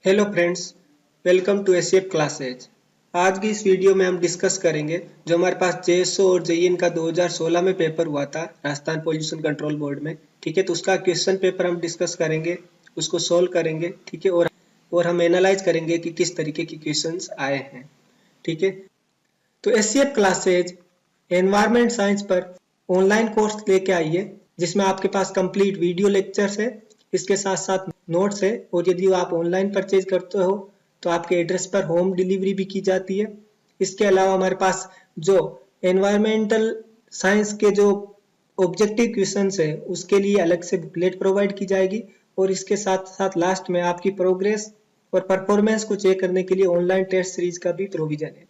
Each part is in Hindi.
Hello friends, welcome to SF classes. आज की इस वीडियो में हम डिस्कस करेंगे जो हमारे पास जेएसओ और जेईएन का 2016 में पेपर हुआ था राजस्थान पोल्यूशन कंट्रोल बोर्ड में। ठीक है, तो उसका क्वेश्चन पेपर हम डिस्कस करेंगे, उसको सोल्व करेंगे। ठीक है, और हम एनालाइज करेंगे कि किस तरीके के क्वेश्चंस आए हैं। ठीक है, तो एसएफ क्लासेज एनवायरमेंट साइंस पर ऑनलाइन कोर्स लेके आई है जिसमें आपके पास कंप्लीट वीडियो लेक्चर्स है, इसके साथ साथ नोट्स है। और यदि आप ऑनलाइन परचेज करते हो तो आपके एड्रेस पर होम डिलीवरी भी की जाती है। इसके अलावा हमारे पास जो एनवायरमेंटल साइंस के जो ऑब्जेक्टिव क्वेश्चंस है उसके लिए अलग से बुकलेट प्रोवाइड की जाएगी। और इसके साथ साथ लास्ट में आपकी प्रोग्रेस और परफॉर्मेंस को चेक करने के लिए ऑनलाइन टेस्ट सीरीज का भी प्रोविजन है।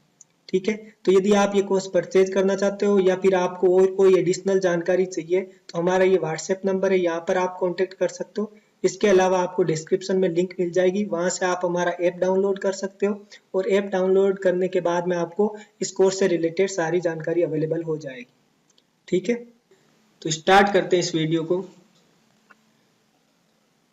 ठीक है, तो यदि आप ये कोर्स परचेज करना चाहते हो या फिर आपको और कोई एडिशनल जानकारी चाहिए तो हमारा ये व्हाट्सएप नंबर है, यहाँ पर आप कांटेक्ट कर सकते हो। इसके अलावा आपको डिस्क्रिप्शन में लिंक मिल जाएगी, वहां से आप हमारा ऐप डाउनलोड कर सकते हो। और ऐप डाउनलोड करने के बाद में आपको इस कोर्स से रिलेटेड सारी जानकारी अवेलेबल हो जाएगी। ठीक है, तो स्टार्ट करते हैं इस वीडियो को।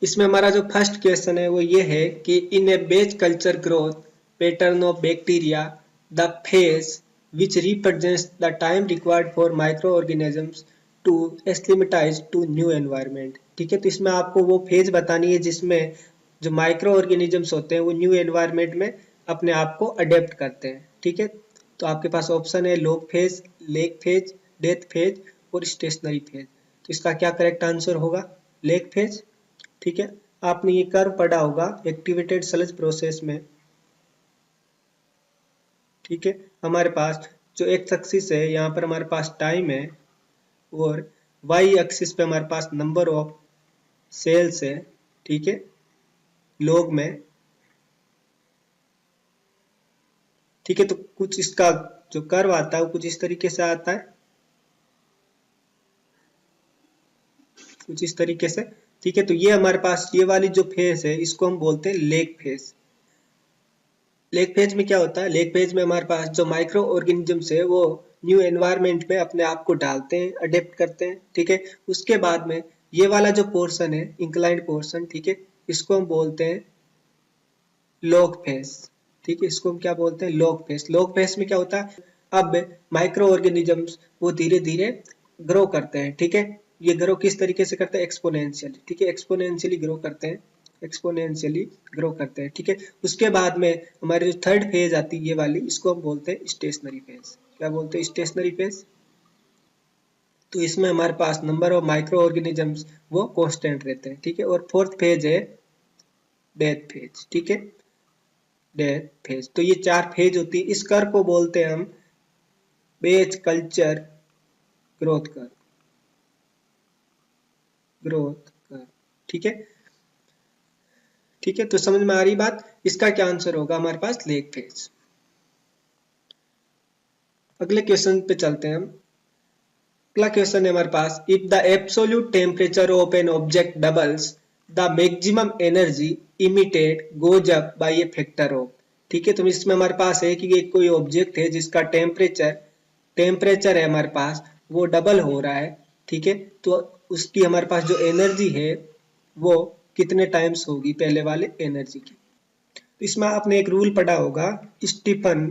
इसमें हमारा जो फर्स्ट क्वेश्चन है वो ये है कि in a batch culture growth pattern of bacteria the phase which represents the time required for microorganisms to acclimatize to new environment। ठीक है, तो इसमें आपको वो फेज बतानी है जिसमें जो माइक्रो ऑर्गेनिजम्स होते हैं वो न्यू एनवायरनमेंट में अपने आप को अडेप्ट करते हैं। ठीक है, तो आपके पास ऑप्शन है log phase, lag phase, death phase और स्टेशनरी फेज। तो इसका क्या करेक्ट आंसर होगा? Lag phase. ठीक है, आपने ये कर्व पढ़ा होगा एक्टिवेटेड सलज प्रोसेस में। ठीक है, हमारे पास जो एक्स एक्सिस है यहाँ पर हमारे पास टाइम है और वाई एक्सिस पे हमारे पास नंबर ऑफ सेल्स है। ठीक है, लॉग में। ठीक है, तो कुछ इसका जो कर्व आता है वो कुछ इस तरीके से आता है, कुछ इस तरीके से। ठीक है, तो ये हमारे पास ये वाली जो फेज है इसको हम बोलते हैं लेग फेज। लेग फेज में क्या होता है? लेग फेज में हमारे पास जो माइक्रो ऑर्गेनिजम्स है वो न्यू एनवायरनमेंट में अपने आप को डालते हैं, अडेप्ट करते हैं। ठीक है, उसके बाद में ये वाला जो पोर्शन है इंक्लाइंड पोर्शन, ठीक है, इसको हम बोलते हैं लॉग फेज। ठीक है, इसको हम क्या बोलते हैं? Log phase. लॉग फेज में क्या होता है? अब माइक्रो ऑर्गेनिजम्स वो धीरे धीरे ग्रो करते हैं। ठीक है, ये ग्रो किस तरीके से करते हैं? एक्सपोनेंशियली। ठीक है, एक्सपोनेंशियली ग्रो करते हैं, एक्सपोनेंशियली ग्रो करते हैं। ठीक है, उसके बाद में हमारी जो थर्ड फेज आती है ये वाली, इसको हम बोलते हैं स्टेशनरी फेज। क्या बोलते हैं? Stationary phase. तो इसमें हमारे पास नंबर ऑफ माइक्रो ऑर्गेनिजम्स वो कांस्टेंट रहते हैं। ठीक है, और फोर्थ फेज है डेथ फेज। ठीक है, डेथ फेज। तो ये चार फेज होती है। इस कर्व को बोलते हैं हम batch culture growth curve, growth curve. ठीक है, ठीक है, तो समझ में आ रही बात? इसका क्या आंसर होगा? हमारे पास लेग फेज। अगले क्वेश्चन पे चलते हैं हम। अगला क्वेश्चन है हमारे पास, if the absolute temperature of an object doubles the maximum energy emitted goes up by a factor of. ठीक है, तो इसमें हमारे पास है कि ये कोई ऑब्जेक्ट है जिसका टेम्परेचर है हमारे पास वो डबल हो रहा है। ठीक है, तो उसकी हमारे पास जो एनर्जी है वो कितने टाइम्स होगी पहले वाले एनर्जी की। तो इसमें आपने एक रूल पढ़ा होगा, स्टीफन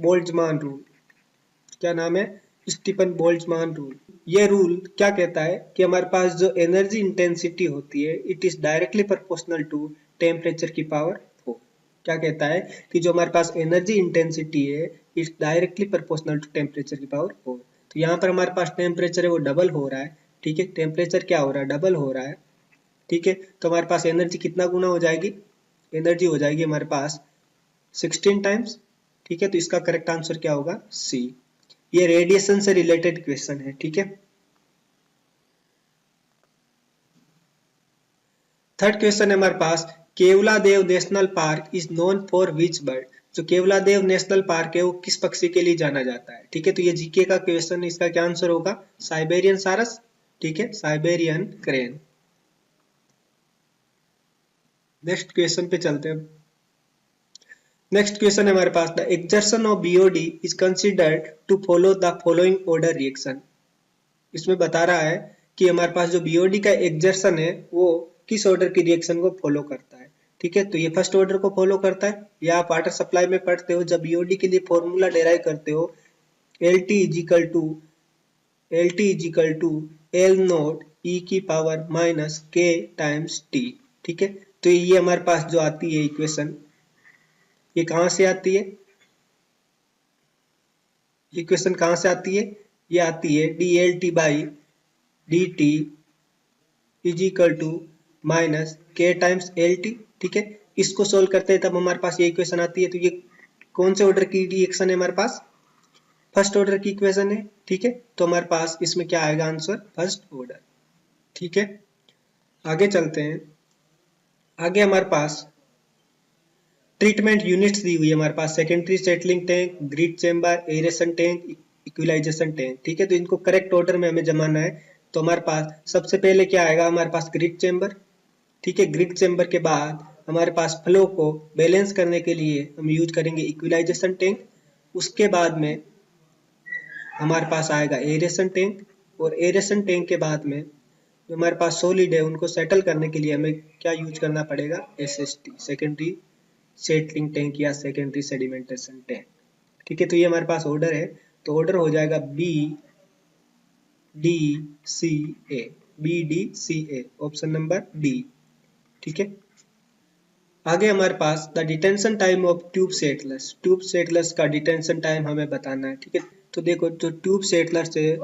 बोल्ट्जमान रूल। क्या नाम है? Stefan Boltzmann rule. ये रूल क्या कहता है कि हमारे पास जो एनर्जी इंटेंसिटी होती है it is directly proportional to temperature की पावर 4। क्या कहता है कि जो हमारे पास एनर्जी इंटेंसिटी है is directly proportional to temperature की पावर 4। तो यहाँ पर हमारे पास टेम्परेचर है वो डबल हो रहा है। ठीक है, टेम्परेचर क्या हो रहा है? डबल हो रहा है। ठीक है, तो हमारे पास एनर्जी कितना गुना हो जाएगी? एनर्जी हो जाएगी हमारे पास 16 टाइम्स। ठीक है, तो इसका करेक्ट आंसर क्या होगा? सी। ये रेडिएशन से रिलेटेड क्वेश्चन है। ठीक है, थर्ड क्वेश्चन है हमारे पास, Keoladeo national park is known for which bird. जो केवलादेव नेशनल पार्क है वो किस पक्षी के लिए जाना जाता है? ठीक है, तो ये जीके का क्वेश्चन है, इसका क्या आंसर होगा? साइबेरियन सारस। ठीक है, साइबेरियन क्रेन। नेक्स्ट क्वेश्चन पे चलते हैं। नेक्स्ट क्वेश्चन है हमारे पास, the exertion of BOD is considered to follow the following order reaction. इसमें बता रहा है कि हमारे पास जो बीओडी का एक्सर्शन है वो किस ऑर्डर की रिएक्शन को फॉलो करता है। ठीक है, तो ये फर्स्ट ऑर्डर को फॉलो करता है। या आप वाटर सप्लाई में पढ़ते हो, जब बीओडी के लिए फॉर्मूला डेराइव करते हो, L T is equal to L naught E की power minus K times T. ठीक है, तो ये हमारे पास जो आती है इक्वेशन, ये कहां से आती है, इक्वेशन कहां से आती है, ये आती है D L T by D T is equal to minus K times L T. ठीक है, इसको सोल्व करते हैं तब हमारे पास ये इक्वेशन आती है। तो ये कौन से ऑर्डर की रिएक्शन है हमारे पास, फर्स्ट ऑर्डर की इक्वेशन है। ठीक है, तो हमारे पास इसमें क्या आएगा आंसर, फर्स्ट ऑर्डर। ठीक है, आगे चलते हैं। आगे हमारे पास ट्रीटमेंट यूनिट्स दी हुई है हमारे पास, secondary settling tank, grit chamber, aeration tank, equalization tank. ठीक है, तो इनको करेक्ट ऑर्डर में हमें जमाना है। तो हमारे पास सबसे पहले क्या आएगा, हमारे पास ग्रिड चेम्बर। ठीक है, ग्रिड चेम्बर के बाद हमारे पास फ्लो को बैलेंस करने के लिए हम यूज करेंगे इक्विलाइजेशन टैंक। उसके बाद में हमारे पास आएगा एरेशन टैंक, और एरेशन टैंक के बाद में जो हमारे पास सॉलिड है उनको सेटल करने के लिए हमें क्या यूज करना पड़ेगा, एसएसटी, सेकेंडरी सेटलिंग टैंक या सेकेंडरी सेडिमेंटेशन टैंक। ठीक है, तो ये हमारे पास ऑर्डर है। तो ऑर्डर हो जाएगा B D C A, B D C A, option number D. ठीक है, आगे हमारे पास the detention time of tube settlers, tube settlers का डिटेंशन टाइम हमें बताना है। ठीक है, तो देखो जो ट्यूब सेटलर्स है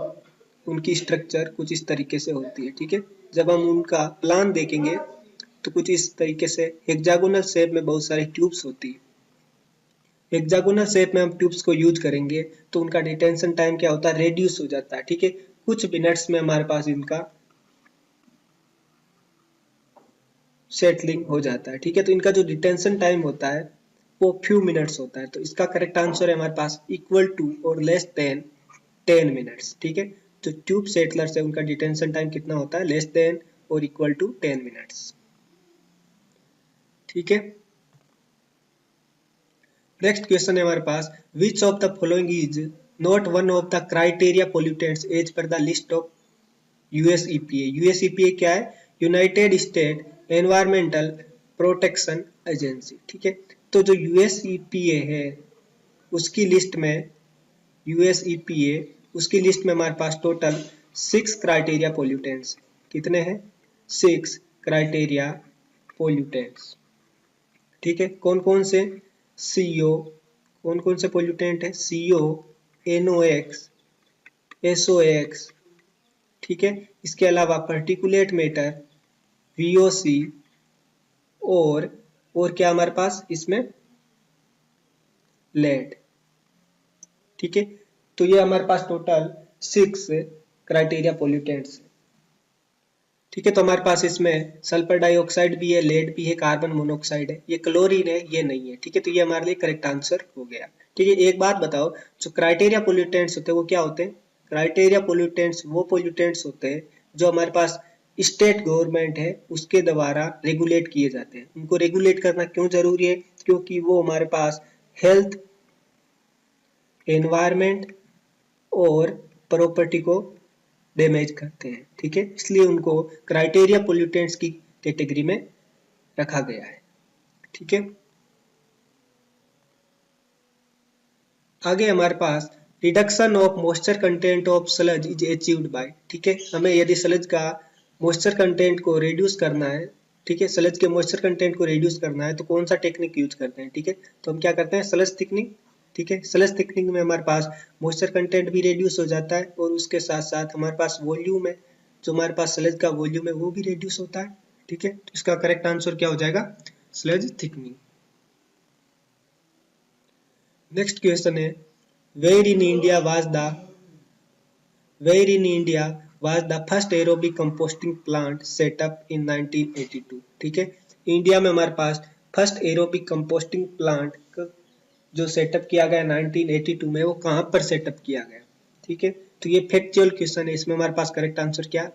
उनकी स्ट्रक्चर कुछ इस तरीके से होती है। ठीक है, जब हम उनका प्लान देखेंगे तो कुछ इस तरीके से हेक्सागोनल शेप में बहुत सारी ट्यूब्स होती है। हेक्सागोनल शेप में हम ट्यूब्स को यूज करेंगे तो उनका डिटेंशन टाइम क्या होता है, रेड्यूस हो जाता है। ठीक है, कुछ मिनट्स में हमारे पास इनका सेटलिंग हो जाता है। ठीक है, तो इनका जो डिटेंशन टाइम होता है वो फ्यू मिनट्स होता है। तो इसका करेक्ट आंसर है हमारे पास इक्वल टू और लेस देन 10 मिनट्स। ठीक है, जो ट्यूब सेटलर्स है उनका डिटेंशन टाइम कितना होता है, लेस देन और इक्वल टू 10 मिनट्स। ठीक है, नेक्स्ट क्वेश्चन है हमारे पास, which of the following is not one of the criteria pollutants as per the list of USEPA. USEPA क्या है, United State environmental protection agency. ठीक है, तो जो यूएसईपीए है उसकी लिस्ट में, यूएसईपीए उसकी लिस्ट में हमारे पास टोटल 6 क्राइटेरिया पोल्यूटेंट्स, कितने हैं, 6 क्राइटेरिया पोल्यूटेंट्स। ठीक है, कौन कौन से, सीओ, कौन कौन से पोल्यूटेंट है, सीओ, एनओएक्स, एसओएक्स। ठीक है, इसके अलावा पर्टिकुलेट मैटर, वीओसी, और क्या हमारे पास इसमें, लेड। ठीक है, तो ये हमारे पास टोटल 6 क्राइटेरिया पोल्यूटेंट्स। ठीक है, तो हमारे पास इसमें सल्फर डाइऑक्साइड भी है, लेड भी है, कार्बन मोनोऑक्साइड है, ये क्लोरीन है, ये नहीं है। ठीक है, तो ये हमारे लिए करेक्ट आंसर हो गया। ठीक है, एक बात बताओ, जो क्राइटेरिया पोल्यूटेंट्स होते हैं वो क्या होते हैं, क्राइटेरिया पोल्यूटेंट्स वो पोल्यूटेंट्स होते हैं जो हमारे पास स्टेट गवर्नमेंट है उसके द्वारा रेगुलेट किए जाते हैं। उनको रेगुलेट करना क्यों जरूरी है, क्योंकि वो हमारे पास हेल्थ, एनवायरमेंट और प्रॉपर्टी को डैमेज करते हैं। ठीक है, इसलिए उनको क्राइटेरिया पोल्यूटेंट्स की कैटेगरी में रखा गया है। ठीक है, आगे हमारे पास reduction of moisture content of sludge is achieved by. ठीक है, हमें यदि स्लज का मॉइस्चर कंटेंट को रिड्यूस करना है, ठीक है, स्लज के मॉइस्चर कंटेंट को रिड्यूस करना है तो कौन सा टेक्निक यूज करते हैं, ठीक है, तो हम क्या करते हैं, स्लज थिकनिंग। ठीक है, स्लज थिकनिंग में हमारे पास मॉइस्चर कंटेंट भी रिड्यूस हो जाता है और उसके साथ साथ हमारे पास वॉल्यूम है, जो हमारे पास स्लज का वॉल्यूम है वो भी रिड्यूस होता है। ठीक है, तो इसका करेक्ट आंसर क्या हो जाएगा, स्लज थिकनिंग। नेक्स्ट क्वेश्चन है, where in India was the first aerobic composting plant set up in 1982। ठीक है, इंडिया में हमारे पास फर्स्ट एरोबिक कंपोस्टिंग प्लांट जो सेटअप किया गया 1982 में, वो कहाँ पर सेटअप किया गया। ठीक है, तो ये फैक्चुअल क्वेश्चन है, इसमें हमारे पास करेक्ट आंसर क्या,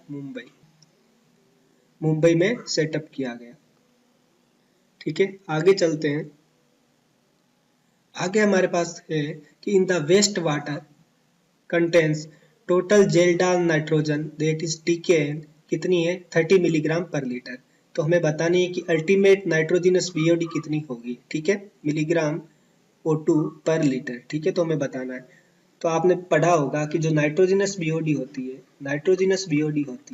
मुंबई में सेटअप किया गया। ठीक है, आगे चलते हैं। आगे हमारे पास है कि in the waste water contains total Kjeldahl nitrogen that is TKN कितनी है, 30 मिलीग्राम पर लीटर। तो हमें बतानी है कि अल्टीमेट नाइट्रोजनस बीओडी कितनी होगी, ठीक है, मिलीग्राम O2 पर लीटर, ठीक है, तो हमें बताना है। तो आपने पढ़ा होगा कि जो नाइट्रोजनस बीओडी होती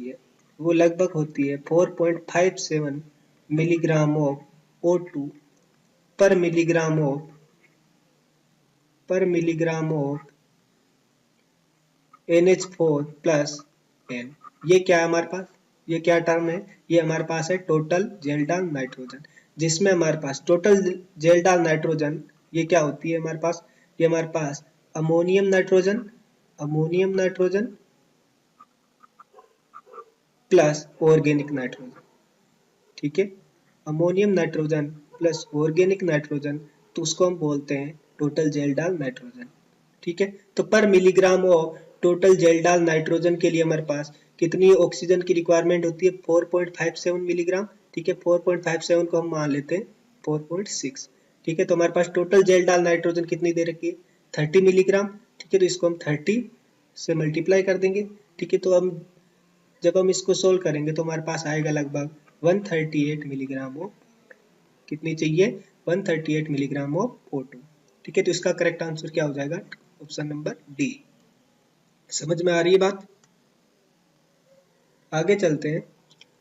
है वो लगभग होती है 4.57 मिलीग्राम ऑफ O2 पर milligram of NH4 plus N। ये क्या है हमारे पास, ये क्या टर्म है, ये हमारे पास है टोटल जेल्डाल नाइट्रोजन, जिसमें हमारे पास टोटल जेल्डाल नाइट्रोजन ये क्या होती है हमारे पास, ये हमारे पास ammonium nitrogen plus organic nitrogen, ठीक है, ammonium nitrogen plus organic nitrogen, तो उसको हम बोलते हैं टोटल जेल्डाल नाइट्रोजन, ठीक है। तो पर मिलीग्राम ऑफ टोटल जेल्डाल नाइट्रोजन के लिए हमारे पास कितनी ऑक्सीजन की रिक्वायरमेंट होती है, 4.57 मिलीग्राम, ठीक है, 4.57 को हम मान लेते हैं 4.6, ठीक है। तो हमारे पास टोटल जेल्डाल नाइट्रोजन कितनी दे रखी है, 30 मिलीग्राम, ठीक है, तो इसको हम 30 से मल्टीप्लाई कर देंगे, ठीक है। तो हम जब हम इसको सोल्व करेंगे तो हमारे पास आएगा लगभग 138 मिलीग्राम ऑफ, कितनी चाहिए, 138 मिलीग्राम ऑफ O2, ठीक है। तो इसका करेक्ट आंसर क्या हो जाएगा, ऑप्शन नंबर डी। समझ में आ रही है बात, आगे चलते हैं।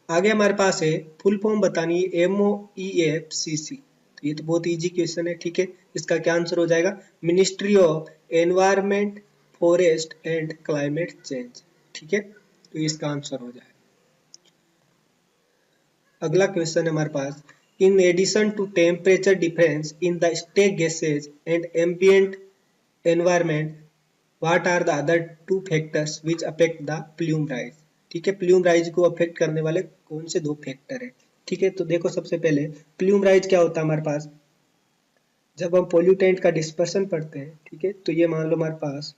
आगे हमारे पास है फुल फॉर्म बतानी है MOEFCC, तो ये तो बहुत इजी क्वेश्चन है, ठीक है। इसका क्या आंसर हो जाएगा, ministry of environment forest and climate change, ठीक है, तो इसका आंसर हो जाएगा। अगला क्वेश्चन है हमारे पास, in addition to temperature difference in the stack gases and ambient environment what are the other two factors which affect the plume rise, ठीक है, प्लूम राइज को अफेक्ट करने वाले कौन से दो फैक्टर है, ठीक है। तो देखो सबसे पहले प्लूम राइज क्या होता है हमारे पास, जब हम पोल्यूटेंट का डिस्पर्सन पढ़ते हैं, ठीक है, तो ये मान लो हमारे पास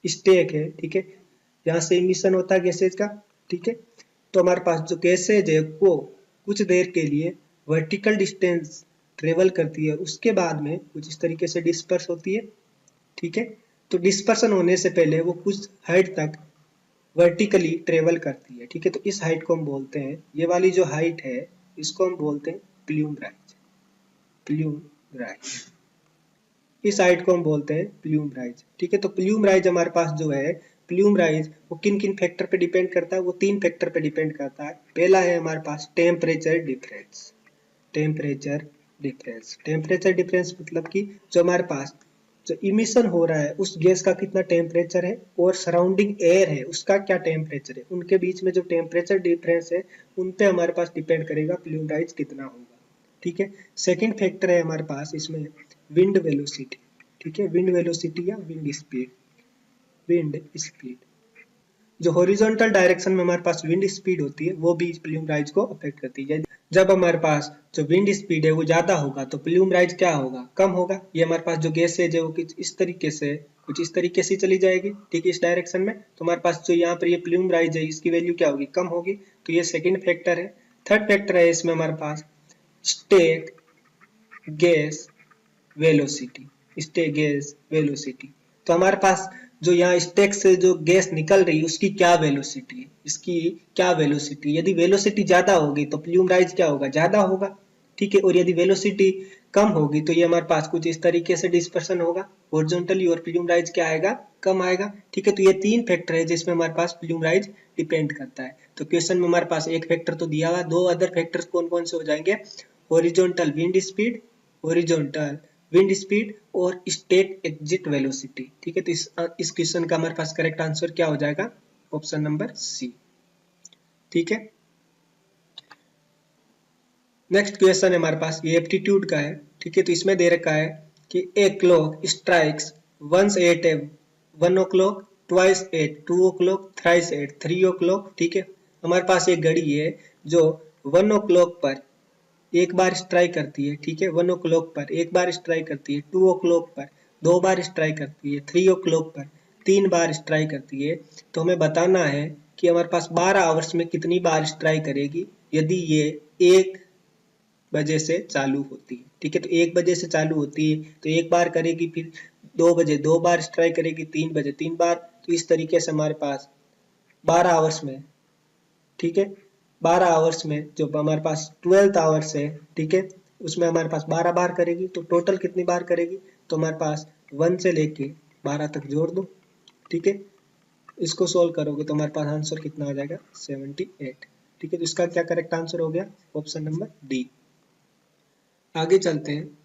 स्टेक है, ठीक है, यहाँ से इमिशन होता है गैसेज का, ठीक है। तो हमारे पास जो गैसेज है वो कुछ देर के लिए वर्टिकल डिस्टेंस ट्रेवल करती है, उसके बाद में कुछ इस तरीके से डिस्पर्स होती है, ठीक है। तो डिस्पर्सन होने से पहले वो कुछ हाइट तक वर्टिकली ट्रेवल करती है, ठीक है। तो इस हाइट को हम बोलते हैं, ये वाली जो हाइट है इसको हम बोलते हैं प्लूम राइज, इस हाइट को हम बोलते हैं प्लूम राइज, ठीक है। तो प्लूम राइज हमारे पास जो है, प्लूम राइज वो किन किन फैक्टर पे डिपेंड करता है, वो 3 फैक्टर पे डिपेंड करता है। पहला है हमारे पास टेम्परेचर डिफरेंस मतलब कि जो हमारे पास जो इमिशन हो रहा है उस गैस का कितना टेम्परेचर है और सराउंडिंग एयर है उसका क्या टेम्परेचर है, उनके बीच में जो टेम्परेचर डिफरेंस है उन पे हमारे पास डिपेंड करेगा प्लूम राइज कितना होगा, ठीक है। सेकंड फैक्टर है हमारे पास इसमें विंड वेलोसिटी, ठीक है, विंड वेलोसिटी या विंड स्पीड, जो हॉरिजॉन्टल डायरेक्शन में हमारे पास विंड स्पीड होती है वो भी प्लूम राइज को अफेक्ट करती है। जब हमारे पास जो विंड स्पीड है वो ज्यादा होगा तो प्लूम राइज क्या होगा, कम होगा। ये हमारे पास जो गैसेज है वो कुछ इस तरीके से चली जाएगी, ठीक है, इस डायरेक्शन में। तो हमारे पास जो यहाँ पर ये प्लूम राइज है इसकी वैल्यू क्या होगी, कम होगी। तो ये सेकेंड फैक्टर है। थर्ड फैक्टर है इसमें हमारे पास स्टेक गैस वेलोसिटी, तो हमारे पास जो यहाँ स्टेक से जो गैस निकल रही है उसकी क्या वेलोसिटी, यदि वेलोसिटी ज्यादा होगी तो प्लूम राइज क्या होगा, ज्यादा होगा, ठीक है। और यदि वेलोसिटी कम होगी तो ये हमारे पास कुछ इस तरीके से डिस्पर्सन होगा हॉरिजॉन्टली और प्लूम राइज क्या आएगा, कम आएगा, ठीक है। तो ये 3 फैक्टर है जिसमें हमारे पास प्लूम राइज डिपेंड करता है। तो क्वेश्चन में हमारे पास एक फैक्टर तो दिया हुआ, 2 अदर फैक्टर्स कौन कौन से हो जाएंगे, हॉरिजॉन्टल विंड स्पीड और स्टेक एग्जिट वेलोसिटी, ठीक है। तो इस क्वेश्चन का हमारे पास करेक्ट आंसर क्या हो जाएगा, ऑप्शन नंबर सी, ठीक है। नेक्स्ट क्वेश्चन है हमारे पास, ये एप्टीट्यूड का है, ठीक है। तो इसमें दे रखा है कि a clock strikes once at 1 o'clock, twice at 2 o'clock, thrice at 3 o'clock, ठीक है। हमारे पास एक घड़ी है जो 1 o'clock पर एक बार स्ट्राइक करती है, ठीक है, 1 o'clock पर एक बार स्ट्राइक करती है, 2 o'clock पर 2 बार स्ट्राइक करती है, 3 o'clock पर 3 बार स्ट्राइक करती है। तो हमें बताना है कि हमारे पास 12 आवर्स में कितनी बार स्ट्राइक करेगी यदि ये 1 बजे से चालू होती है, ठीक है। तो 1 बजे से चालू होती है तो 1 बार करेगी, फिर 2 बजे 2 बार स्ट्राइक करेगी, 3 बजे 3 बार, तो इस तरीके से हमारे पास 12 आवर्स में, ठीक है, 12 आवर्स में जो हमारे पास 12th आवर्स है, ठीक है, उसमें हमारे पास 12 बार करेगी, तो टोटल कितनी बार करेगी, तो हमारे पास 1 से लेके 12 तक जोड़ दो, ठीक है। इसको सोल्व करोगे तो हमारे पास आंसर कितना आ जाएगा 78, ठीक है। तो इसका क्या करेक्ट आंसर हो गया, ऑप्शन नंबर डी। आगे चलते हैं।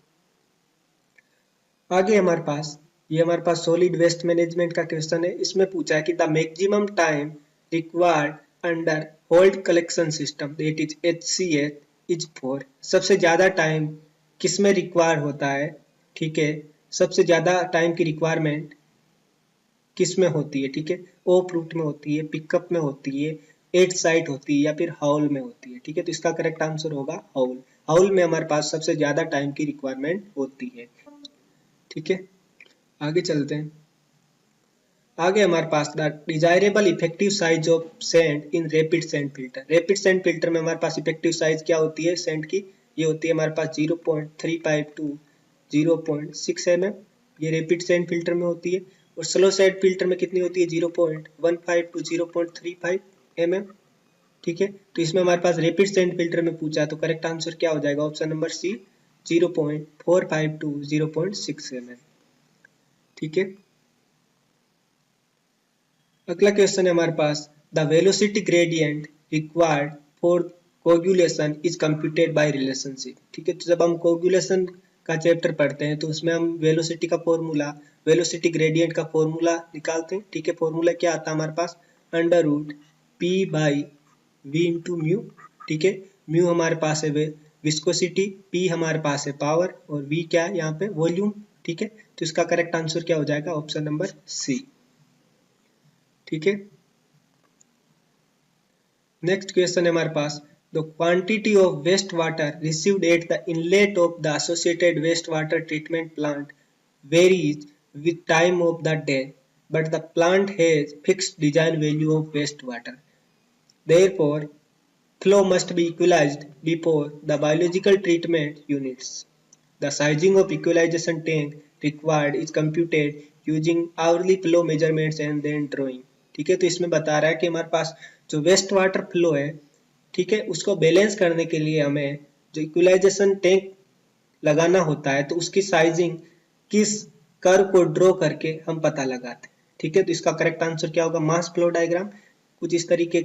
आगे हमारे पास सॉलिड वेस्ट मैनेजमेंट का क्वेश्चन है। इसमें पूछा है कि the maximum time required under hold collection system that is HCS is 4। सबसे ज्यादा टाइम किस में रिक्वायर होता है, ठीक है, सबसे ज्यादा टाइम की रिक्वायरमेंट किस में होती है, ठीक है, ओ फ्रूट में होती है, पिकअप में होती है, एट साइट होती है, या फिर हाउल में होती है, ठीक है। तो इसका करेक्ट आंसर होगा हाउल। हाउल में हमारे पास सबसे ज्यादा टाइम की रिक्वायरमेंट होती है, ठीक है। आगे चलते हैं। आगे हमारे पास the desirable effective size of sand in rapid sand filter. Rapid sand filter में हमारे पास इफेक्टिव साइज क्या होती है सेंड की, ये होती है हमारे पास 0.35 टू 0.6 mm, ये रैपिड सेंड फिल्टर में होती है। और स्लो सेंड फिल्टर में कितनी होती है 0.15 टू 0.35 mm, ठीक है। तो इसमें हमारे पास रैपिड सेंड फिल्टर में पूछा है, तो करेक्ट आंसर क्या हो जाएगा, option number C 0.45 to 0.6 mm, ठीक है। अगला क्वेश्चन है हमारे पास the velocity gradient required for coagulation is computed by relationship, ठीक है। तो जब हम कोगुलेशन का चैप्टर पढ़ते हैं तो उसमें हम वेलोसिटी का फॉर्मूला, वेलोसिटी ग्रेडियंट का फॉर्मूला निकालते हैं, ठीक है। फॉर्मूला क्या आता है हमारे पास, under root P by V into mu, ठीक है। म्यू हमारे पास है विस्कोसिटी, पी हमारे पास है पावर, और वी क्या है यहाँ पे वॉल्यूम, ठीक है। तो इसका करेक्ट आंसर क्या हो जाएगा, ऑप्शन नंबर सी, ठीक है। नेक्स्ट क्वेश्चन है हमारे पास the quantity of waste water received at the inlet of the associated waste water treatment plant varies with time of the day but the plant has fixed design value of waste water, therefore flow must be equalized before the biological treatment units. The sizing of equalization tank required is computed using hourly flow measurements and then drawing, ठीक है। तो इसमें बता रहा है कि हमारे पास जो वेस्ट वाटर फ्लो है, ठीक है, उसको बैलेंस करने के लिए हमें जो इक्वलाइजेशन टैंक लगाना होता है, तो उसकी साइजिंग किस कर्व को ड्रॉ करके हम पता लगाते हैं, ठीक है। तो इसका करेक्ट आंसर क्या होगा, मास फ्लो डायग्राम। कुछ इस तरीके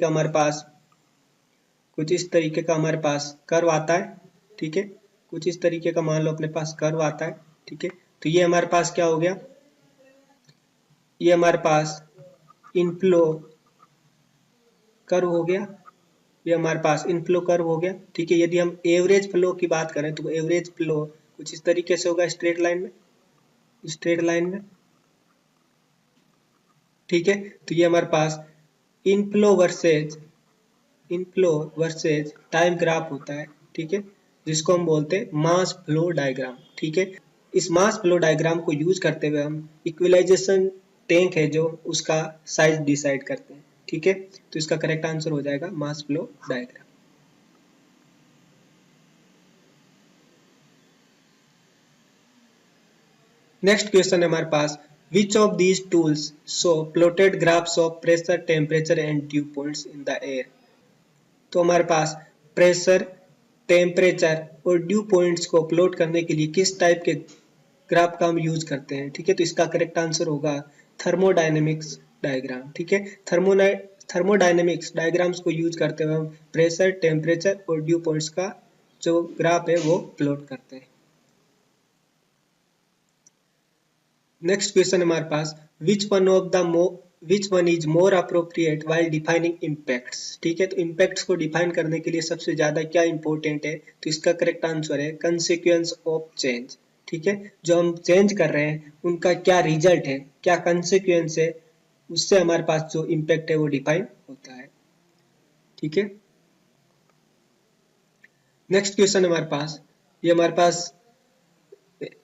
का हमारे पास कर्व आता है, ठीक है। कुछ इस तरीके का मान लो अपने पास कर्व आता है, ठीक है। तो ये हमारे पास क्या हो गया, ये हमारे पास इनफ्लो कर्व हो गया, ये हमारे पास इनफ्लो कर्व हो गया, ठीक है। यदि हम एवरेज फ्लो की बात करें तो एवरेज फ्लो कुछ इस तरीके से होगा, स्ट्रेट लाइन में, ठीक है। तो ये हमारे पास इनफ्लो वर्सेज टाइम ग्राफ होता है, ठीक है, जिसको हम बोलते हैं मास फ्लो डायग्राम, ठीक है। इस मास फ्लो डायग्राम को यूज करते हुए हम इक्विलाइजेशन टैंक है जो उसका साइज डिसाइड करते हैं, ठीक है। तो इसका करेक्ट आंसर हो जाएगा mass flow diagram. Next question है हमारे पास which of these tools show plotted graphs of pressure, temperature and dew points in the air. तो हमारे पास प्रेशर, टेम्परेचर और ड्यू पॉइंट्स को प्लॉट करने के लिए किस टाइप के ग्राफ का हम यूज करते हैं, ठीक है। तो इसका करेक्ट आंसर होगा थर्मोडायनेमिक्स डायग्राम, ठीक है। थर्मोडायनेमिक्स डायग्राम्स को यूज करते हुए हम प्रेशर, टेम्परेचर और ड्यू पॉइंट्स का जो ग्राफ है वो प्लॉट करते हैं। नेक्स्ट क्वेश्चन हमारे पास which one is more appropriate while defining impacts, ठीक है। तो इम्पैक्ट्स को डिफाइन करने के लिए सबसे ज्यादा क्या इंपॉर्टेंट है, तो इसका करेक्ट आंसर है कंसिक्वेंस ऑफ चेंज, ठीक है। जो हम चेंज कर रहे हैं उनका क्या रिजल्ट है, क्या कंसिक्वेंस है, उससे हमारे पास जो इम्पैक्ट है वो डिफाइन होता है, ठीक है। नेक्स्ट क्वेश्चन हमारे पास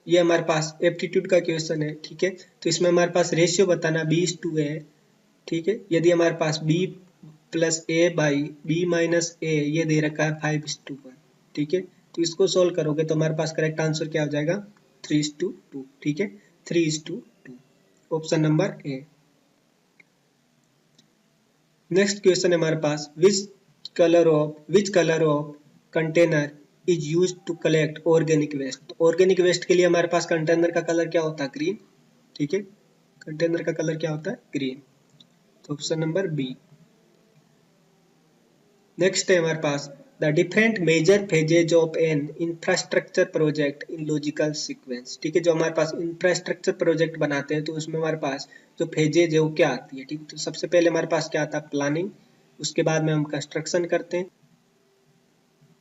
ये हमारे पास एप्टीट्यूड का क्वेश्चन है, ठीक है। तो इसमें हमारे पास रेशियो बताना B:2 है, ठीक है। यदि हमारे पास B plus A by B minus A ये दे रखा है 5:1, ठीक है। तो इसको सोल्व करोगे तो हमारे पास करेक्ट आंसर क्या हो जाएगा 3:2, ठीक है, 3:2, option number A. Next question है हमारे पास which colour of container is use to collect organic waste. Organic waste के लिए हमारे पास कंटेनर का कलर क्या होता है? ग्रीन। ठीक है, कंटेनर का कलर क्या होता है? ग्रीन। तो ऑप्शन नंबर बी। नेक्स्ट है हमारे पास the different major phases of an infrastructure project in logical sequence. ठीक है, जो हमारे पास इंफ्रास्ट्रक्चर प्रोजेक्ट बनाते हैं तो उसमें हमारे पास जो फेजेज है वो क्या आती है? ठीक, तो सबसे पहले हमारे पास क्या आता है? प्लानिंग। उसके बाद में हम कंस्ट्रक्शन करते हैं,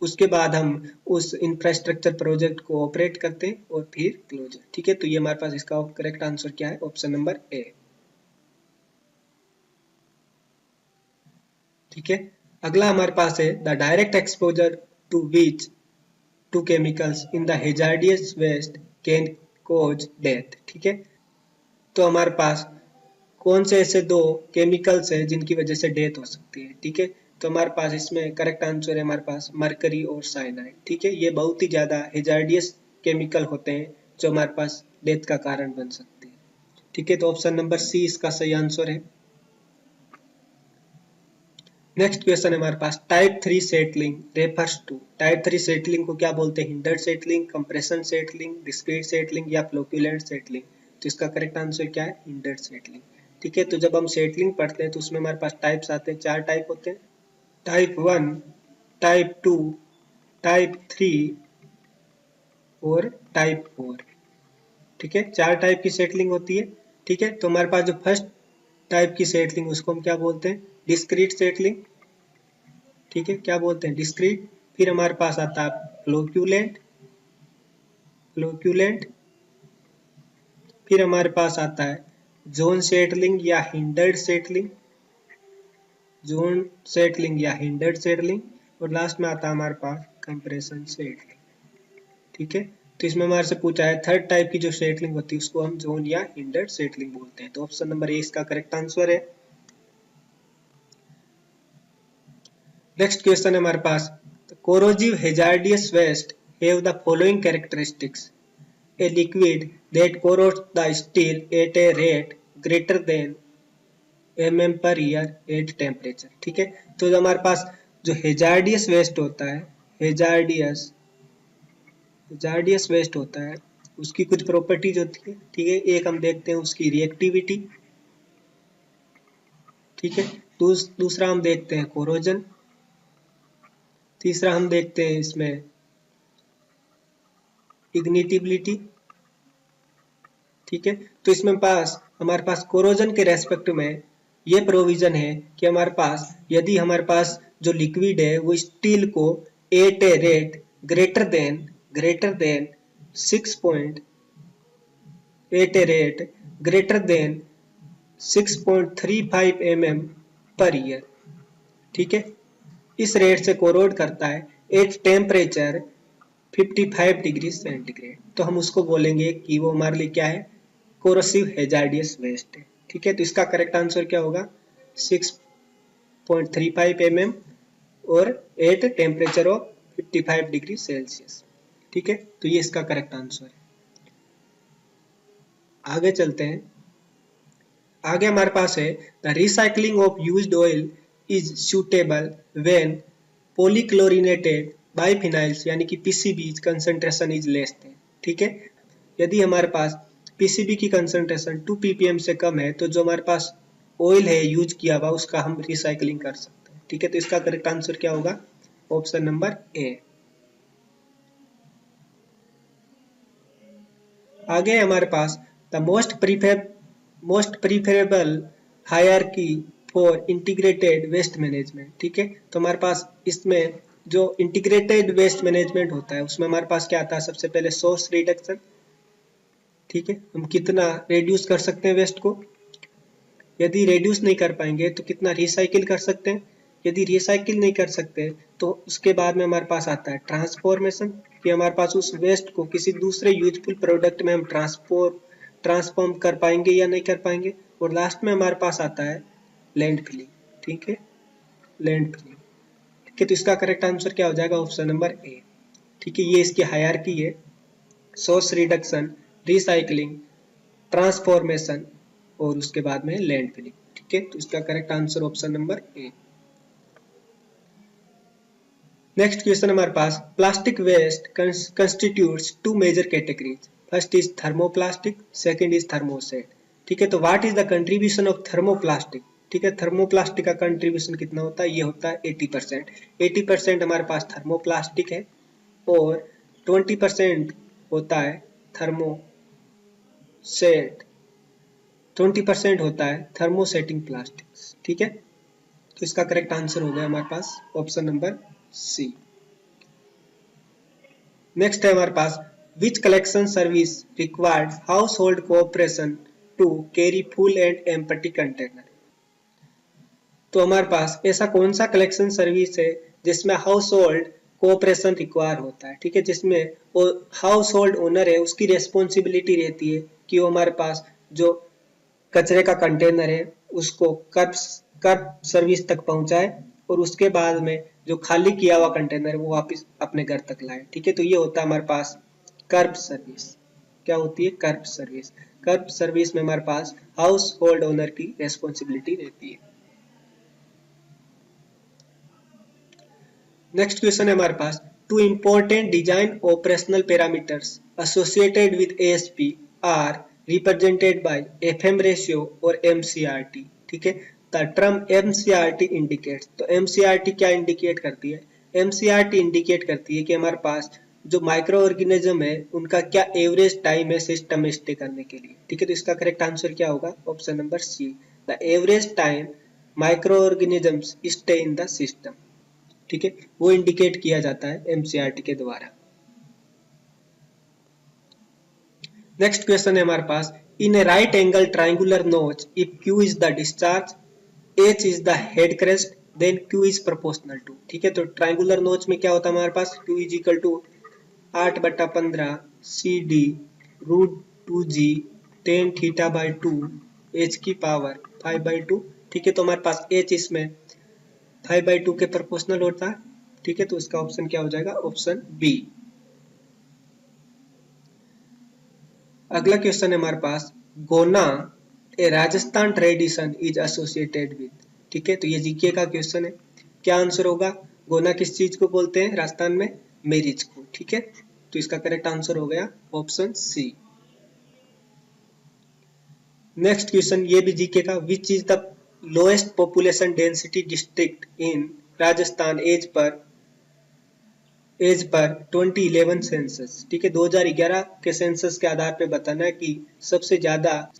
उसके बाद हम उस इंफ्रास्ट्रक्चर प्रोजेक्ट को ऑपरेट करते हैं और फिर क्लोजर। ठीक है, तो ये हमारे पास इसका करेक्ट आंसर क्या है? Option number A. ठीक है, अगला हमारे पास है the direct exposure to which two chemicals in the hazardous waste can cause death. ठीक है, तो हमारे पास कौन से ऐसे दो केमिकल्स हैं जिनकी वजह से डेथ हो सकती है? ठीक है, तो हमारे पास इसमें करेक्ट आंसर है हमारे पास मरकरी और साइनाइड। ठीक है, ये बहुत ही ज्यादा हेजार्डियस केमिकल होते हैं जो हमारे पास डेथ का कारण बन सकते हैं। ठीक है, तो ऑप्शन नंबर सी इसका सही आंसर है। नेक्स्ट क्वेश्चन है हमारे पास type 3 settling refers to. Type 3 settling को क्या बोलते हैं? Hindered settling, compression settling, discrete settling या फ्लोक्युलेंट सेटलिंग। तो इसका करेक्ट आंसर क्या है? Hindered settling. ठीक है, तो जब हम सेटलिंग पढ़ते हैं तो उसमें हमारे पास टाइप्स आते हैं, 4 टाइप होते हैं, टाइप 1, टाइप 2, टाइप 3 और टाइप 4। ठीक है, 4 टाइप की सेटलिंग होती है। ठीक है, तो हमारे पास जो फर्स्ट टाइप की सेटलिंग उसको हम क्या बोलते हैं? Discrete settling. ठीक है, क्या बोलते हैं? डिस्क्रीट। फिर हमारे पास आता है फ्लोक्यूलेंट। फ्लोक्यूलेंट। फिर हमारे पास आता है जोन सेटलिंग या हिंडर्ड सेटलिंग। जोन सेटलिंग या हिंडर्ड सेटलिंग। और लास्ट में आता है हमारे पास कंप्रेशन सेटलिंग। ठीक है, तो इसमें हमारे से पूछा है थर्ड टाइप की जो सेटलिंग होती है उसको हम जोन या हिंडर्ड सेटलिंग बोलते हैं। तो ऑप्शन नंबर ए इसका करेक्ट आंसर है। नेक्स्ट क्वेश्चन है हमारे पास corrosive hazardous waste have the following characteristics. A liquid that corrodes the steel at a rate greater than mm per year at temperature। ठीक है, तो जो हमारे पास जो हेजार्डियस वेस्ट होता है, हेजार्डियस हेजार्डियस वेस्ट होता है, उसकी कुछ प्रॉपर्टीज होती है। ठीक है, एक हम देखते हैं उसकी रिएक्टिविटी। ठीक है, दूसरा हम देखते हैं कोरोजन। तीसरा हम देखते हैं इसमें इग्निटिबिलिटी। ठीक है, तो इसमें हमारे पास कोरोजन के रेस्पेक्ट में ये प्रोविजन है कि हमारे पास यदि हमारे पास जो लिक्विड है वो स्टील को at a rate greater than 6 at a rate greater than 6.35 mm per year. ठीक है, इस रेट से कोरोड करता है एट टेम्परेचर 55 डिग्री सेंटीग्रेड, तो हम उसको बोलेंगे कि वो हमारे लिए क्या है? कोरोसिव हेजार्डियस वेस्ट है। ठीक है, तो इसका करेक्ट आंसर क्या होगा? 6.35 mm और at temperature of 55 degree Celsius. ठीक है, तो ये इसका करेक्ट आंसर है। आगे चलते हैं। आगे हमारे पास है the recycling of used oil is suitable when polychlorinated biphenyls यानी कि PCB concentration is less than. ठीक है, यदि हमारे पास पीसीबी की कंसंट्रेशन 2 ppm से कम है तो जो हमारे पास ऑयल है यूज किया हुआ उसका हम रिसाइकलिंग कर सकते हैं। ठीक है, तो इसका करेक्ट आंसर क्या होगा? Option number A. आगे हमारे पास the most preferable hierarchy for integrated waste management. ठीक है, तो हमारे पास इसमें जो इंटीग्रेटेड वेस्ट मैनेजमेंट होता है उसमें हमारे पास क्या आता है? सबसे पहले सोर्स रिडक्शन। ठीक है, हम कितना रेड्यूस कर सकते हैं वेस्ट को, यदि रेड्यूस नहीं कर पाएंगे तो कितना रिसाइकिल कर सकते हैं, यदि रिसाइकिल नहीं कर सकते तो उसके बाद में हमारे पास आता है ट्रांसफॉर्मेशन, कि हमारे पास उस वेस्ट को किसी दूसरे यूजफुल प्रोडक्ट में हम ट्रांसफॉर्म कर पाएंगे या नहीं कर पाएंगे। और लास्ट में हमारे पास आता है लैंड फिलिंग। ठीक है, लैंड फिलिंग। ठीक है, तो इसका करेक्ट आंसर क्या हो जाएगा? Option number A. ठीक है, ये इसकी हायरार्की है, सोर्स रिडक्शन, रिसाइकलिंग, ट्रांसफॉर्मेशन और उसके बाद में लैंड फिलिंग। ठीक है, तो इसका correct answer option number A. Next question हमारे पास, plastic waste constitutes two major categories, first is thermoplastic, second is thermoset. ठीक है, तो what is the contribution of thermoplastic. ठीक है, थर्मोप्लास्टिक का कंट्रीब्यूशन कितना होता है, ये होता है 80%। 80% हमारे पास थर्मोप्लास्टिक है और 20% होता है थर्मोसेट, 20% होता है थर्मोसेटिंग प्लास्टिक्स। ठीक है, तो इसका करेक्ट आंसर हो गया हमारे पास ऑप्शन नंबर सी। नेक्स्ट है हमारे पास, which collection service required household cooperation to carry full and empty container. तो हमारे पास ऐसा कौन सा कलेक्शन सर्विस है जिसमें हाउस होल्ड कोऑपरेशन रिक्वायर होता है। ठीक है, जिसमें वो हाउस होल्ड ओनर है उसकी रेस्पॉन्सिबिलिटी रहती है कि वो हमारे पास जो कचरे का कंटेनर है उसको कर्ब सर्विस तक पहुंचाए और उसके बाद में जो खाली किया हुआ कंटेनर है वो वापस अपने घर तक लाए। ठीक है, तो ये होता है हमारे पास कर्ब सर्विस। क्या होती है, कर्ब सर्विस। कर्ब सर्विस में हमारे पास हाउस होल्ड ओनर की रेस्पॉन्सिबिलिटी रहती है। नेक्स्ट क्वेश्चन है हमारे पास, two important design operational parameters associated with ASP are represented by FM ratio और एमसीआरटी। ठीक है, द टर्म एमसीआरटी इंडिकेट्स, तो एमसीआरटी क्या इंडिकेट करती है, एमसीआरटी इंडिकेट करती है कि हमारे पास जो माइक्रो ऑर्गेनिज्म है उनका क्या एवरेज टाइम है सिस्टम में स्टे करने के लिए। ठीक है, तो इसका करेक्ट आंसर क्या होगा, option number C, the average time micro organisms stay in the system. ठीक है, वो इंडिकेट किया जाता है एमसीआरटी के द्वारा। नेक्स्ट क्वेश्चन है हमारे पास, in a right angle triangular notch if Q is the discharge, H is the head crest, then Q is proportional to. ठीक है, तो ट्राइंगुलर नोच में क्या होता है हमारे पास, Q is equal to 8/15 C D root 2g tan theta by 2 H की पावर 5/2। ठीक है, तो हमारे पास एच इसमें 5/2 के प्रोपोर्शनल होता है। ठीक है, तो इसका ऑप्शन क्या हो जाएगा, ऑप्शन बी। अगला क्वेश्चन है हमारे पास, Gona a Rajasthan tradition is associated with. ठीक है, तो ये जीके का क्वेश्चन है। क्या आंसर होगा, गोना किस चीज को बोलते हैं राजस्थान में, मैरिज को। ठीक है, तो इसका करेक्ट आंसर हो गया ऑप्शन सी। नेक्स्ट क्वेश्चन ये भी जीके का, which is the lowest population density district in Rajasthan as per 2011 census. ठीक है, 2011 के सेंसस के आधार पे बताना है कि सबसे ज्यादा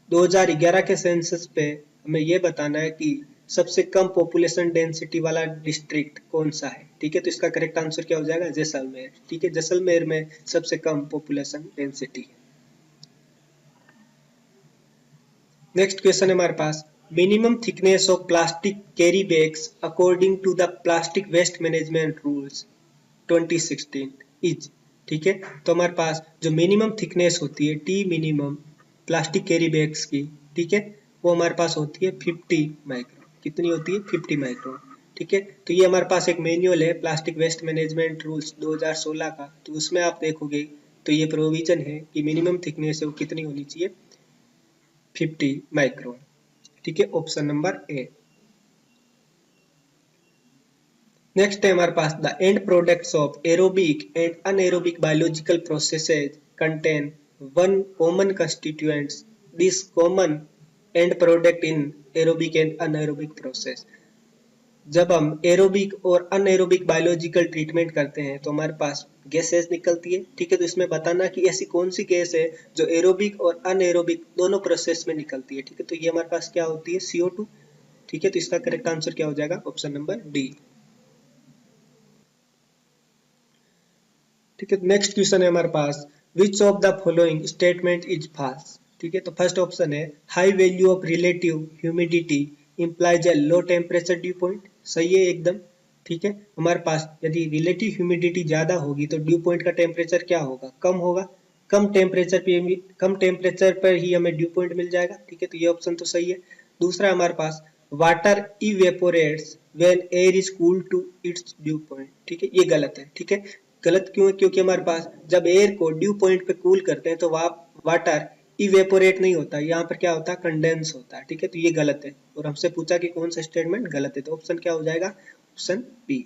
2011 के सेंसस पे हमें ये बताना है कि सबसे कम पॉपुलेशन डेंसिटी वाला डिस्ट्रिक्ट कौन सा है। ठीक है, तो इसका करेक्ट आंसर क्या हो जाएगा, जैसलमेर। ठीक है, जैसलमेर में सबसे कम पॉपुलेशन डेंसिटी है। नेक्स्ट क्वेश्चन है हमारे पास, minimum thickness of plastic carry bags according to the plastic waste management rules 2016 is. ठीक है, तो हमारे पास जो मिनिमम थिकनेस होती है T minimum plastic carry bags की, ठीक है, वो हमारे पास होती है 50 माइक्रोन। कितनी होती है, 50 माइक्रोन। ठीक है, तो ये हमारे पास एक मैनुअल है प्लास्टिक वेस्ट मैनेजमेंट रूल्स 2016 का, तो उसमें आप देखोगे तो ये प्रोविजन है कि मिनिमम थिकनेस है वो कितनी होनी चाहिए, 50 माइक्रोन। ठीक है, ऑप्शन नंबर ए। नेक्स्ट है हमारे पास, the end products of aerobic and anaerobic biological processes contain one common constituents, this common end product in aerobic and anaerobic process. जब हम एरोबिक और अनएरोबिक बायोलॉजिकल ट्रीटमेंट करते हैं तो हमारे पास गैसेस निकलती है। ठीक है, तो इसमें बताना कि ऐसी कौन सी गैस है जो एरोबिक और अनएरोबिक दोनों प्रोसेस में निकलती है। ठीक है, तो ये हमारे पास क्या होती है, CO2। ठीक है, तो इसका करेक्ट आंसर क्या हो जाएगा, ऑप्शन नंबर डी। ठीक है, नेक्स्ट क्वेश्चन है हमारे पास, which of the following statement is false. ठीक है, तो फर्स्ट ऑप्शन है, high value of relative humidity implies a low temperature dew point. सही है एकदम। ठीक है, हमारे पास यदि रिलेटिव ह्यूमिडिटी ज्यादा होगी तो ड्यू पॉइंट का टेम्परेचर क्या होगा, कम होगा। कम टेम्परेचर पर ही हमें ड्यू पॉइंट मिल जाएगा। ठीक है, तो ये ऑप्शन तो सही है। दूसरा हमारे पास, water evaporates when air is cooled to its dew point. ठीक है, ये गलत है। ठीक है, गलत क्यों है, क्योंकि हमारे पास जब एयर को ड्यू पॉइंट पे कूल करते हैं तो वाटर इवेपोरेट नहीं होता, यहाँ पर क्या होता है, कंडेंस होता है। ठीक है, तो ये गलत है और हमसे पूछा कि कौन सा स्टेटमेंट गलत है, तो ऑप्शन क्या हो जाएगा, ऑप्शन बी।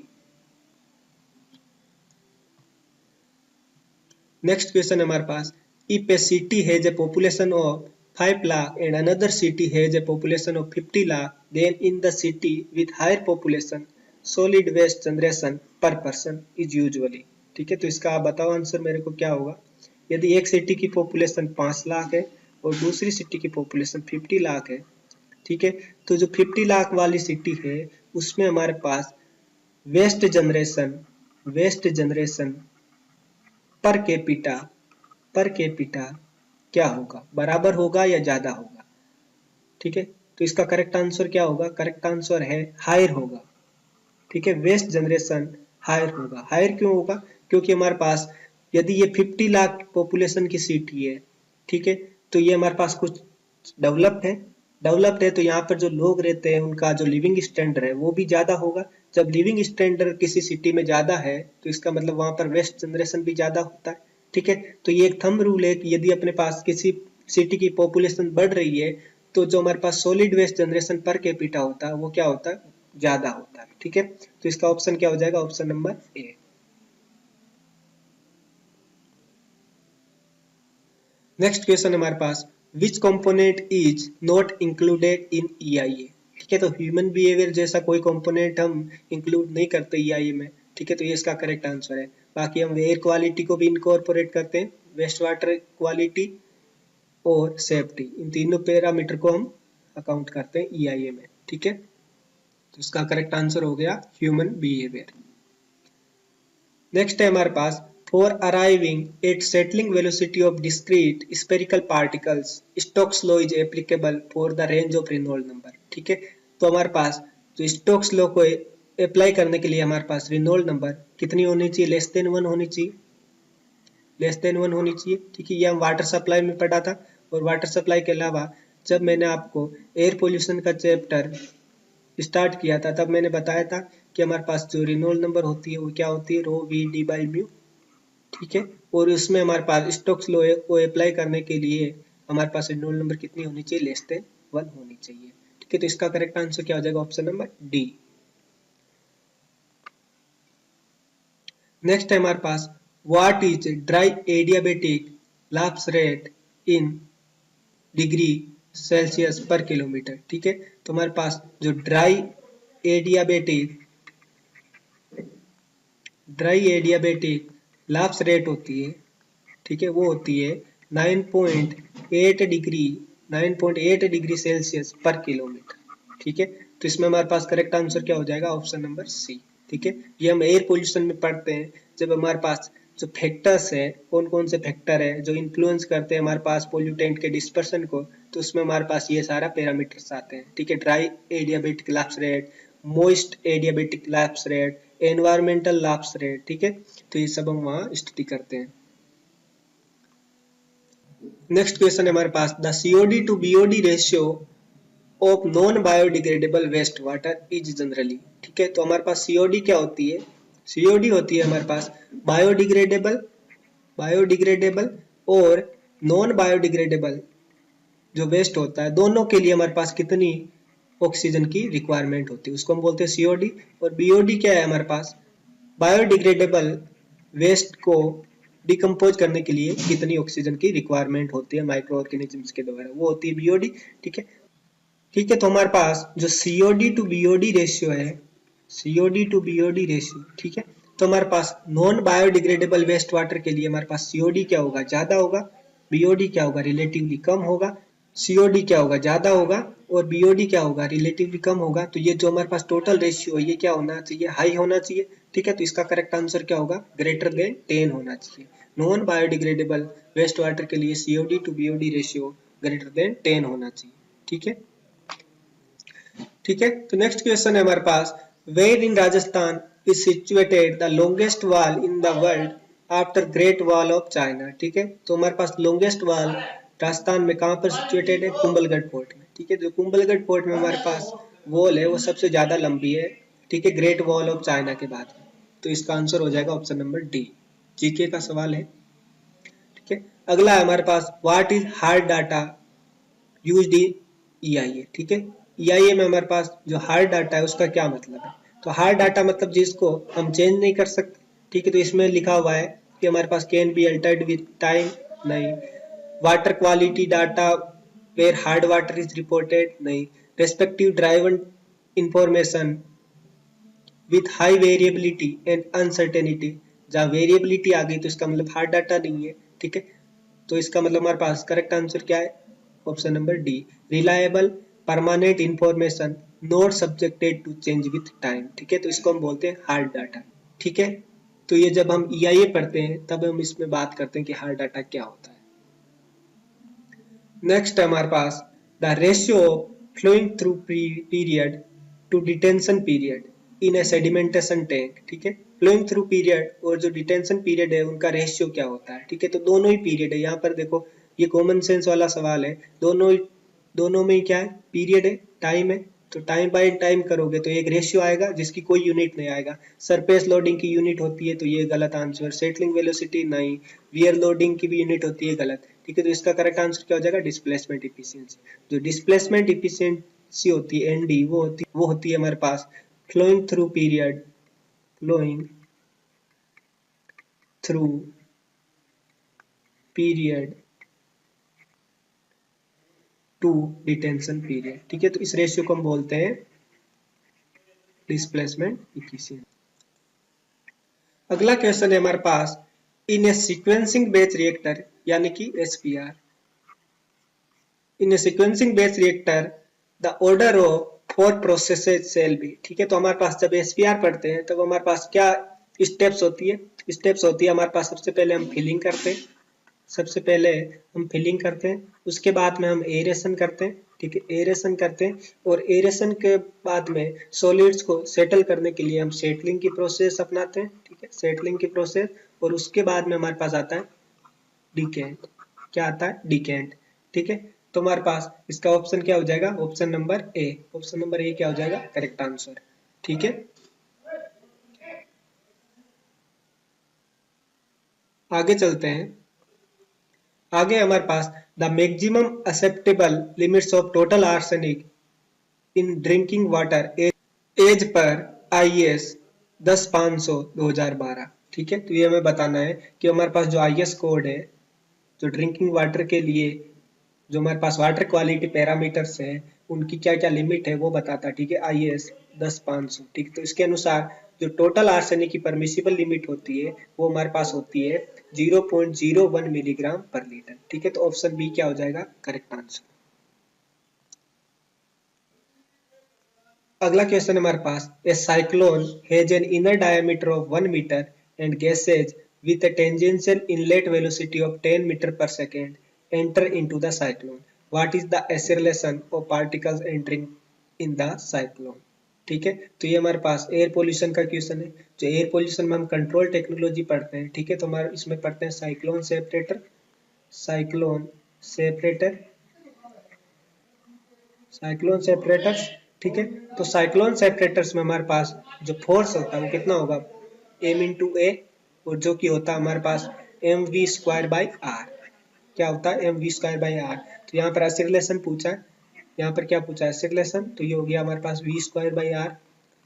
नेक्स्ट क्वेश्चन है हमारे पास, if a city has a population of 5 lakh and another city has a population of 50 lakh, then in the city with higher population solid waste generation per person is usually। ठीक है, तो इसका आप बताओ आंसर मेरे को क्या होगा। यदि एक सिटी की पॉपुलेशन 5 लाख है और दूसरी सिटी की पॉपुलेशन 50 लाख है, ठीक है, तो जो 50 लाख वाली सिटी है उसमें हमारे पास वेस्ट जनरेशन पर कैपिटा क्या होगा, बराबर होगा या ज्यादा होगा। ठीक है, तो इसका करेक्ट आंसर क्या होगा, करेक्ट आंसर है हायर होगा। ठीक है, वेस्ट जनरेशन हायर होगा। हायर क्यों होगा, क्योंकि हमारे पास यदि ये 50 लाख पॉपुलेशन की सिटी है, ठीक है, तो ये हमारे पास कुछ डेवलप्ड है तो यहाँ पर जो लोग रहते हैं उनका जो लिविंग स्टैंडर्ड है वो भी ज्यादा होगा। जब लिविंग स्टैंडर्ड किसी सिटी में ज्यादा है तो इसका मतलब वहां पर वेस्ट जनरेशन भी ज्यादा होता है। ठीक है, तो ये एक थंब रूल है कि यदि अपने पास किसी सिटी की पॉपुलेशन बढ़ रही है तो जो हमारे पास solid waste generation per capita होता है वो क्या होता है, ज्यादा होता है। ठीक है, तो इसका ऑप्शन क्या हो जाएगा, option number A. Next question हमारे पास, which component is not included in EIA। ठीक है, तो ह्यूमन बिहेवियर जैसा कोई कंपोनेंट हम इंक्लूड नहीं करते EIA में। ठीक है, तो ये इसका करेक्ट आंसर है। बाकी हम एयर क्वालिटी को भी इनकॉर्पोरेट करते हैं, वेस्ट वाटर क्वालिटी और सेफ्टी, इन तीनों पैरामीटर को हम अकाउंट करते हैं EIA में। ठीक है, तो इसका करेक्ट आंसर हो गया ह्यूमन बिहेवियर। नेक्स्ट है हमारे पास, for arriving at settling velocity of discrete spherical particles Stokes law is applicable for the range of Reynold number. ठीक है, तो हमारे पास जो स्टोक्स लॉ को अप्लाई करने के लिए हमारे पास रेनॉल्ड नंबर कितनी होनी चाहिए, लेस देन 1 होनी चाहिए, लेस देन 1 होनी चाहिए। ठीक है, ये हम वाटर सप्लाई में पढ़ा था। और वाटर सप्लाई के अलावा जब मैंने आपको एयर पोल्यूशन का चैप्टर स्टार्ट किया था तब मैंने बताया था कि हमारे पास जो रेनॉल्ड नंबर होती है वो क्या होती है, रो वी डी बाई म्यू। ठीक है, और उसमें हमारे पास स्टोक्स लॉ को अप्लाई करने के लिए हमारे पास रेनॉल्ड नंबर कितनी होनी चाहिए, लेस देन 1 होनी चाहिए। ठीक है, तो इसका करेक्ट आंसर क्या हो जाएगा, ऑप्शन नंबर डी। नेक्स्ट है हमारे पास, what is dry adiabatic lapse rate in degree Celsius per kilometre. ठीक है, तो हमारे पास जो ड्राई एडियाबेटिक लैप्स रेट होती है, ठीक है, वो होती है 9.8 डिग्री सेल्सियस पर किलोमीटर। ठीक है, तो इसमें हमारे पास करेक्ट आंसर क्या हो जाएगा, ऑप्शन नंबर सी। ठीक है, ये हम एयर पोल्यूशन में पढ़ते हैं जब हमारे पास जो फैक्टर्स है, कौन कौन से फैक्टर है जो इन्फ्लुएंस करते हैं हमारे पास पोल्यूटेंट के डिस्पर्सन को, तो उसमें हमारे पास ये सारा पैरामीटर्स आते हैं। ठीक है, dry adiabatic lapse rate, moist adiabatic lapse rate, environmental lapse rate. ठीक है, तो ये सब हम वहाँ स्टडी करते हैं। नेक्स्ट क्वेश्चन है हमारे पास, the COD to BOD ratio of non biodegradable waste water is generally. ठीक है, तो हमारे पास COD क्या होती है, COD होती है हमारे पास बायोडिग्रेडेबल और नॉन बायोडिग्रेडेबल जो वेस्ट होता है, दोनों के लिए हमारे पास कितनी ऑक्सीजन की रिक्वायरमेंट होती है, उसको हम बोलते हैं COD। और BOD क्या है हमारे पास, बायोडिग्रेडेबल वेस्ट को डिकम्पोज करने के लिए कितनी ऑक्सीजन की रिक्वायरमेंट होती है माइक्रो ऑर्गेनिजम्स के द्वारा, वो होती है BOD। ठीक है, ठीक है, तो हमारे पास जो COD टू BOD रेशियो है, COD टू BOD रेशियो, ठीक है, तो हमारे पास नॉन बायोडिग्रेडेबल वेस्ट वाटर के लिए हमारे पास COD क्या होगा, ज्यादा होगा, BOD क्या होगा, रिलेटिवली कम होगा। COD क्या होगा, ज्यादा होगा, और BOD क्या होगा, रिलेटिवली कम होगा। तो ये जो हमारे पास टोटल रेशियो है ये क्या होना चाहिए, हाई होना चाहिए। ठीक है, तो इसका करेक्ट आंसर क्या होगा, ग्रेटर देन 10 होना चाहिए। नॉन बायोडिग्रेडेबल वेस्ट वाटर के लिए COD to BOD ratio greater than 10 होना चाहिए। ठीक है, ठीक है, तो नेक्स्ट क्वेश्चन है हमारे पास, where in Rajasthan is situated the longest wall in the world after Great Wall of China. ठीक है, तो हमारे पास लॉन्गेस्ट वॉल राजस्थान में कहाँ पर सिचुएटेड है, कुंभलगढ़ फोर्ट में। ठीक है, जो कुंभलगढ़ फोर्ट में हमारे पास वॉल है वो सबसे ज्यादा लंबी है। ठीक है, ग्रेट वॉल ऑफ चाइना के बाद, तो इसका आंसर हो जाएगा ऑप्शन नंबर डी। जीके का सवाल है। ठीक है, अगला है हमारे पास, what is hard data used in EIA। ठीक है, EIA में हमारे पास जो हार्ड डाटा है उसका क्या मतलब है, तो हार्ड डाटा मतलब जिसको हम चेंज नहीं कर सकते। ठीक है, तो इसमें लिखा हुआ है कि हमारे पास can be altered with time, नहीं। Water quality data where hard water is reported, नहीं। Respective driven information with high variability and uncertainty, जहाँ वेरिएबिलिटी आ गई तो इसका मतलब हार्ड डाटा नहीं है, ठीक है। तो इसका मतलब हमारे पास करेक्ट आंसर क्या है, option number D. Reliable permanent information not subjected to change with time, ठीक है, तो इसको हम बोलते हैं हार्ड डाटा, ठीक है। तो ये जब हम EIA पढ़ते हैं तब हम इसमें बात करते हैं कि हार्ड डाटा क्या होता है। नेक्स्ट है हमारे पास the ratio flowing through period to detention period in a sedimentation tank, ठीक है। फ्लोइंग थ्रू पीरियड और जो डिटेंशन पीरियड है उनका रेशियो क्या होता है, ठीक है। तो दोनों ही पीरियड है, यहाँ पर देखो ये कॉमन सेंस वाला सवाल है, दोनों में ही क्या है, पीरियड है, टाइम है। तो टाइम बाय टाइम करोगे तो एक रेशियो आएगा जिसकी कोई यूनिट नहीं आएगा। सरफेस लोडिंग की यूनिट होती है तो ये गलत आंसर। सेटलिंग वेलोसिटी नहीं। वियर लोडिंग की भी यूनिट होती है, गलत, ठीक है। तो इसका करेक्ट आंसर क्या हो जाएगा, डिस्प्लेसमेंट इफिशियंसी। जो डिस्प्लेसमेंट इफिशियंसी होती है ND, वो होती है हमारे पास flowing through period, flowing through period to detention period, ठीक है। तो इस रेशियो को हम बोलते हैं डिस्प्लेसमेंट इफिशिएंसी। अगला क्वेश्चन है हमारे पास in A sequencing batch reactor यानी कि SPR, in A sequencing batch reactor the order of 4 processes shall be, ठीक है। तो हमारे पास जब SPR पढ़ते हैं तब हमारे पास क्या स्टेप्स होती है, हमारे पास सबसे पहले हम फिलिंग करते हैं, उसके बाद में हम एरेशन करते हैं, ठीक है, एरेशन करते हैं। और एरेशन के बाद में सॉलिड्स को सेटल करने के लिए हम सेटलिंग की प्रोसेस अपनाते हैं, ठीक है, सेटलिंग की प्रोसेस। और उसके बाद में हमारे पास आता है डिकेंट, क्या आता है, डिकेंट, ठीक है। तो हमारे पास इसका ऑप्शन क्या हो जाएगा, ऑप्शन नंबर ए क्या हो जाएगा करेक्ट आंसर, ठीक है। आगे चलते हैं। आगे हमारे पास the maximum acceptable limits of total arsenic in drinking water as per IS 10-500/2012, ठीक है। तो ये हमें बताना है कि हमारे पास जो IS कोड है, जो ड्रिंकिंग वाटर के लिए जो हमारे पास वाटर क्वालिटी पैरामीटर्स है उनकी क्या क्या लिमिट है वो बताता है, ठीक है, IS 10-500, ठीक है। तो इसके अनुसार जो टोटल आर्सेनिक की परमिसिबल लिमिट होती है वो हमारे पास होती है 0.01 मिलीग्राम पर लीटर, ठीक है। तो ऑप्शन बी क्या हो जाएगा करेक्ट आंसर। अगला क्वेश्चन हमारे पास a cyclone has an inner diameter of 1 metre and gases with a tangential inlet velocity of 10 meter per second enter into the cyclone. What is the acceleration of particles entering in the cyclone? ठीक है, तो ये हमारे पास एयर पोल्यूशन का क्वेश्चन है। जो एयर पोल्यूशन में हम कंट्रोल टेक्नोलॉजी पढ़ते हैं, ठीक है, तो हमारे इसमें पढ़ते हैं साइक्लोन सेपरेटर्स, ठीक है। तो साइक्लोन सेपरेटर्स में हमारे पास जो फोर्स होता है वो कितना होगा, M×A, और जो कि होता है हमारे पास mv²/r, क्या होता है mv²/r। तो यहाँ पर एक्सीलरेशन पूछा है, यहाँ पर क्या पूछा है एक्सीलरेशन, तो ये हो गया हमारे पास v²/r।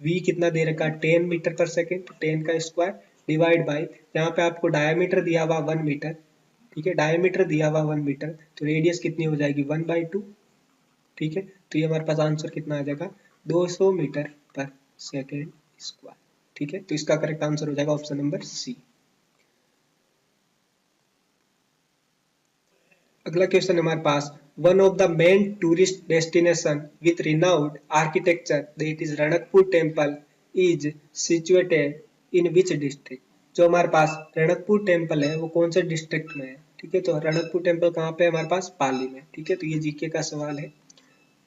v कितना दे रखा है 10 मीटर पर सेकेंड, तो 10 का स्क्वायर डिवाइड बाई, यहाँ पे आपको डायमीटर दिया हुआ 1 मीटर, ठीक है, डायमीटर दिया हुआ 1 मीटर, तो रेडियस कितनी हो जाएगी 1/2, ठीक है। तो ये हमारे पास आंसर कितना आ जाएगा 200 मीटर पर सेकेंड स्क्वायर, ठीक है। तो इसका करेक्ट आंसर हो जाएगा ऑप्शन नंबर सी। अगला क्वेश्चन हमारे पास one of the main tourist destination with renowned architecture that is Ranakpur temple is situated in which district. जो हमारे पास रणकपुर टेम्पल है वो कौन से डिस्ट्रिक्ट में है, ठीक है। तो रणकपुर टेम्पल कहाँ पे है हमारे पास, पाली में, ठीक है। तो ये जीके का सवाल है,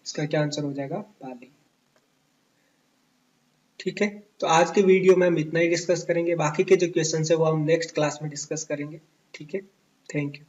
इसका क्या आंसर हो जाएगा पाली, ठीक है। तो आज के वीडियो में हम इतना ही डिस्कस करेंगे, बाकी के जो क्वेश्चन है वो हम नेक्स्ट क्लास में डिस्कस करेंगे, ठीक है। Thank you.